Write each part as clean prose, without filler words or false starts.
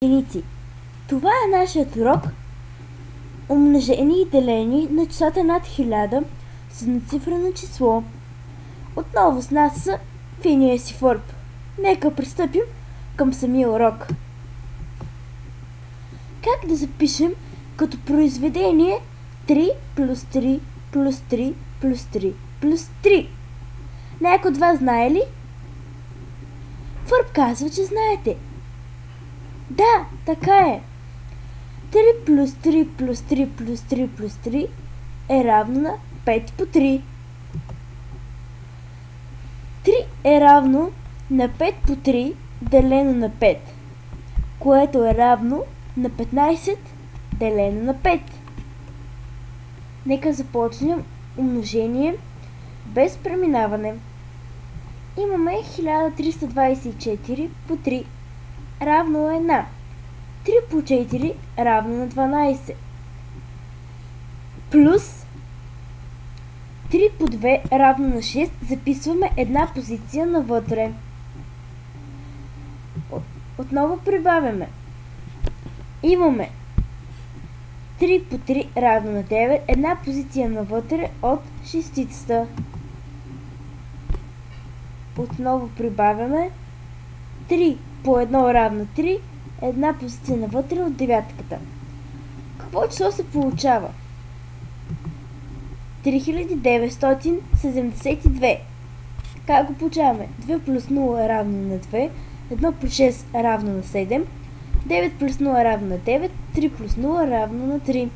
единици. Това е нашият урок. Умножение и деление на числата над 1000 с едноцифрено число. Отново с нас са Финиас и Фърб. Нека пристъпим към самия урок. Как да запишем като произведение 3 плюс 3 плюс 3 плюс 3 плюс 3? Някой от вас знае ли? Фърб казва, че знаете. Да, така е. 3 плюс 3 плюс 3 плюс 3 плюс 3 е равно на 5 по 3. 3 е равно на 5 по 3 делено на 5, което е равно на 15 делено на 5. Нека започнем умножение без преминаване. Имаме 1324 по 3 равно е на 3 по 4 равно на 12 плюс 3 по 2 равно на 6. Записваме една позиция навътре. Отново прибавяме. Имаме 3 по 3 равно на 9. Една позиция навътре от шестицата. Отново прибавяме 3 по 1 равно 3. Една позиция навътре от девятката. Какво число се получава? 3972. Как го получаваме? 2 плюс 0 е равно на 2, 1 плюс 6 е равно на 7, 9 плюс 0 е равно на 9, 3 плюс 0 е равно на 3.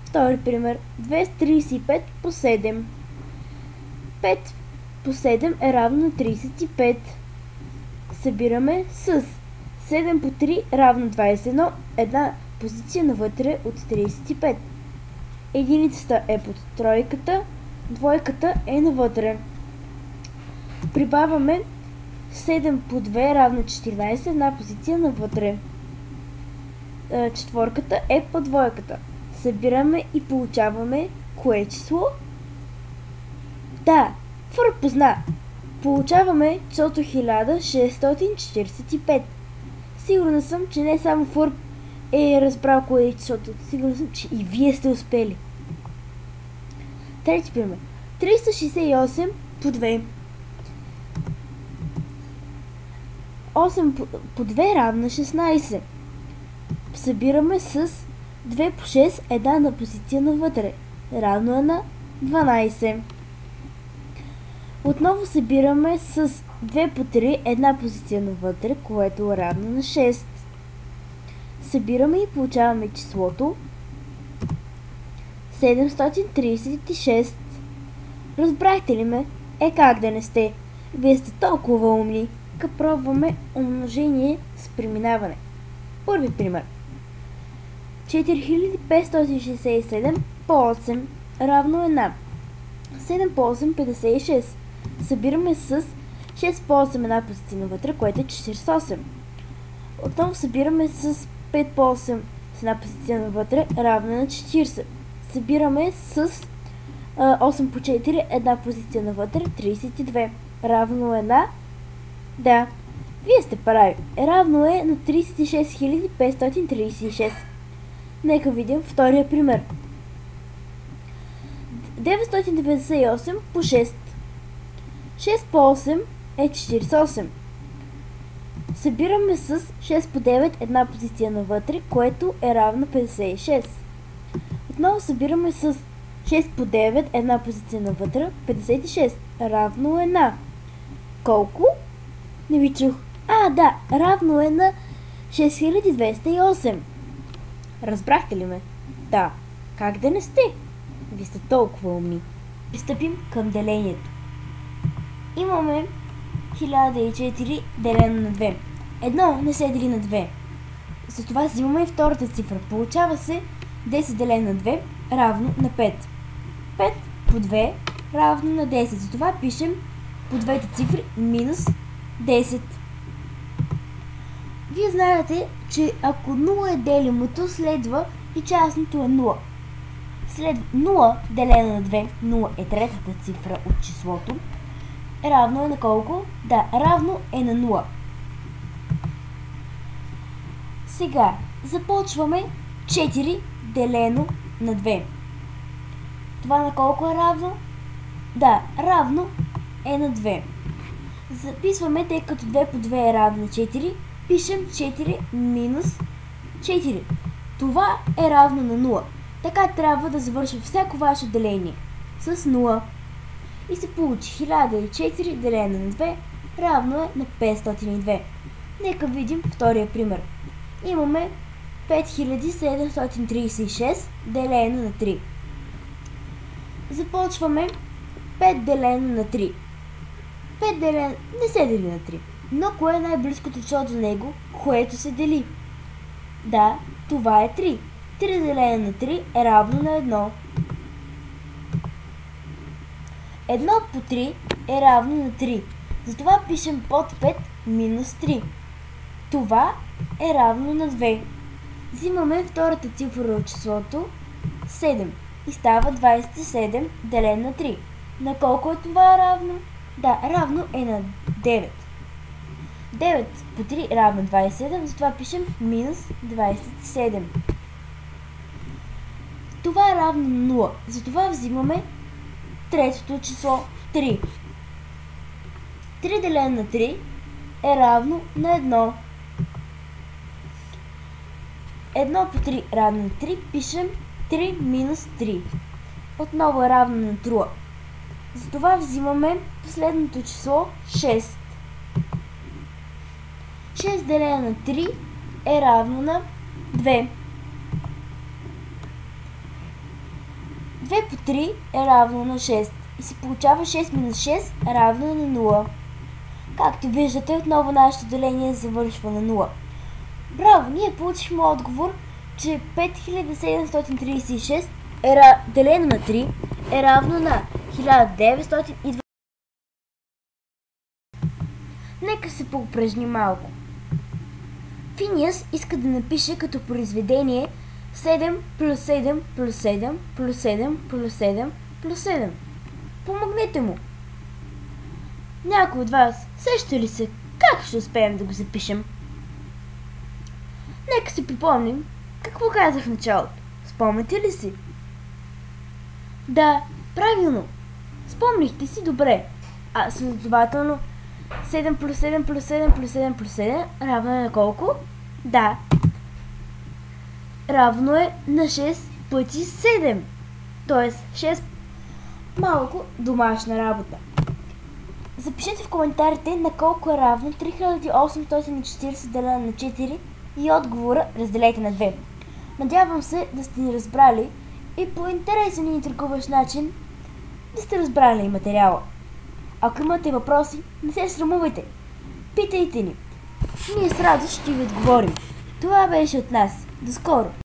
Втори пример. 235 по 7. 5 по 7 е равно на 35. Събираме с 7 по 3 равно 21, една позиция навътре от 35. Единицата е под тройката, двойката е навътре. Прибавяме 7 по 2 равно 14, една позиция навътре. Четворката е под двойката. Събираме и получаваме кое число? Да, Фърб позна. Получаваме числото 1645. Сигурна съм, че не само Фърб е разбрал кое е числото. Сигурна съм, че и вие сте успели. Трети пример. 368 по 2. 8 по 2 равна 16. Събираме с 2 по 6, една на позиция навътре. Равно е на 12. Отново събираме с 2 по 3, една позиция навътре, което е равно на 6. Събираме и получаваме числото 736. Разбрахте ли ме? Как да не сте? Вие сте толкова умни. Пробваме умножение с преминаване. Първи пример. 4567 по 8 равно е на 7 по 8 56. Събираме с 6 по 8 една позиция навътре, което е 48. Отново събираме с 5 по 8 с една позиция навътре, равна на 40. Събираме с 8 по 4 една позиция навътре, 32. Равно е на... Да, вие сте прави. Равно е на 36536. Нека видим втория пример. 998 по 6. 6 по 8 е 48. Събираме с 6 по 9 една позиция навътре, което е равно 56. Отново събираме с 6 по 9 една позиция навътре, 56. Равно е на... Колко? Не ви чух. Да, равно е на 6208. Разбрахте ли ме? Да. Как да не сте? Вие сте толкова умни. Пристъпим към делението. Имаме 1004 делено на 2. Едно не се дели на 2. Затова взимаме и втората цифра. Получава се 10 делено на 2 равно на 5. 5 по 2 равно на 10. Затова пишем по двете цифри минус 10. Вие знаете, че ако 0 е делимото, следва и частното е 0. Следва 0 делено на 2, 0 е третата цифра от числото, равно е на колко? Да, равно е на 0. Сега започваме 4 делено на 2. Това на колко е равно? Да, равно е на 2. Записваме, тъй като 2 по 2 е равно на 4, пишем 4 минус 4. Това е равно на 0. Така трябва да завърши всяко ваше деление с 0. И се получи 1004 делено на 2 равно е на 502. Нека видим втория пример. Имаме 5736 делено на 3. Започваме 5 делено на 3. 5 делено не се дели на 3. Но кое е най-близкото число до него, което се дели? Да, това е 3. 3 делено на 3 е равно на 1. 1 по 3 е равно на 3. Затова пишем под 5 минус 3. Това е равно на 2. Взимаме втората цифра от числото 7 и става 27 делено на 3. На колко е това равно? Да, равно е на 9. 9 по 3 равно 27, затова пишем минус 27. Това е равно на 0, затова взимаме третото число 3. 3 делено на 3 е равно на 1. 1 по 3 равно на 3, пишем 3 минус 3. Отново е равно на 3. Затова взимаме последното число 6. 6 делено на 3 е равно на 2. 2 по 3 е равно на 6. И се получава 6 минус 6 равно на 0. Както виждате, отново нашето деление завършва на 0. Браво! Ние получихме отговор, че 5736 делено на 3 е равно на 1920. Нека се поупражним малко. Финиас иска да напише като произведение 7 плюс 7 плюс 7 плюс 7 плюс 7 плюс 7. Помогнете му! Някой от вас сеща ли се как ще успеем да го запишем? Нека си припомним какво казах в началото. Спомняте ли си? Да, правилно. Спомнихте си добре. А следователно 7 плюс 7 плюс 7 плюс 7 плюс 7 равно е на колко? Да. Равно е на 6 пъти 7. Тоест 6 малко домашна работа. Запишете в коментарите на колко е равно 3840 делено на 4 и отговора разделете на 2. Надявам се да сте ни разбрали и по интересен и интригуващ начин да сте разбрали материала. Ако имате въпроси, не се срамувайте. Питайте ни. Ние с радост ще ви отговорим. Това беше от нас. До скоро!